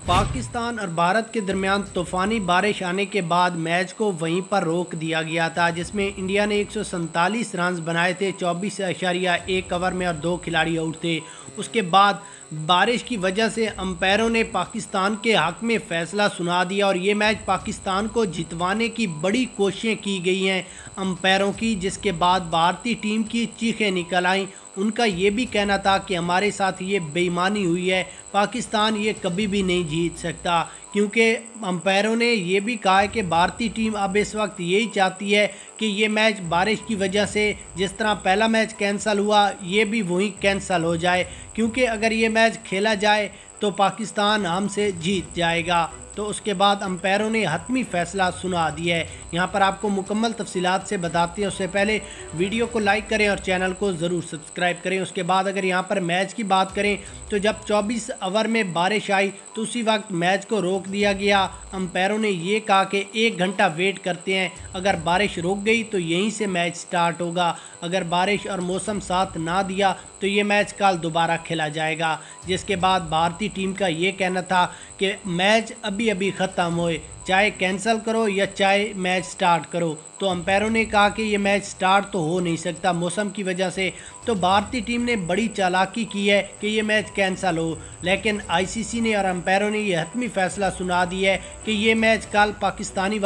पाकिस्तान और भारत के दरमियान तूफ़ानी बारिश आने के बाद मैच को वहीं पर रोक दिया गया था, जिसमें इंडिया ने 147 रन्स बनाए थे 24.1 ओवर में और 2 खिलाड़ी आउट थे। उसके बाद बारिश की वजह से अंपायरों ने पाकिस्तान के हक में फ़ैसला सुना दिया और ये मैच पाकिस्तान को जितवाने की बड़ी कोशिशें की गई हैं अंपायरों की, जिसके बाद भारतीय टीम की चीखें निकल आईं। उनका ये भी कहना था कि हमारे साथ ये बेईमानी हुई है, पाकिस्तान ये कभी भी नहीं जीत सकता, क्योंकि अंपायरों ने ये भी कहा है कि भारतीय टीम अब इस वक्त यही चाहती है कि ये मैच बारिश की वजह से जिस तरह पहला मैच कैंसिल हुआ ये भी वहीं कैंसिल हो जाए, क्योंकि अगर ये मैच खेला जाए तो पाकिस्तान हमसे जीत जाएगा। तो उसके बाद अंपायरों ने हतमी फ़ैसला सुना दिया है। यहाँ पर आपको मुकम्मल तफसीलात से बताते हैं, उससे पहले वीडियो को लाइक करें और चैनल को ज़रूर सब्सक्राइब करें। उसके बाद अगर यहाँ पर मैच की बात करें तो जब 24 ओवर में बारिश आई तो उसी वक्त मैच को रोक दिया गया। अंपायरों ने ये कहा कि 1 घंटा वेट करते हैं, अगर बारिश रुक गई तो यहीं से मैच स्टार्ट होगा, अगर बारिश और मौसम साथ ना दिया तो ये मैच कल दोबारा खेला जाएगा। जिसके बाद भारतीय टीम का ये कहना था कि मैच अभी ख़त्म होए, चाहे कैंसिल करो या चाहे मैच स्टार्ट करो। तो अंपायरों ने कहा कि ये मैच स्टार्ट तो हो नहीं सकता मौसम की वजह से। तो भारतीय टीम ने बड़ी चालाकी की है कि ये मैच कैंसिल हो, लेकिन आईसीसी ने और अंपायरों ने ये हतमी फ़ैसला सुना दिया है कि ये मैच कल पाकिस्तानी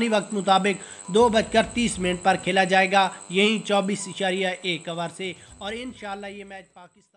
वक्त मुताबिक 2:30 पर खेला जाएगा, यहीं 24.1 ओवर से, और इंशाल्लाह ये मैच पाकिस्तान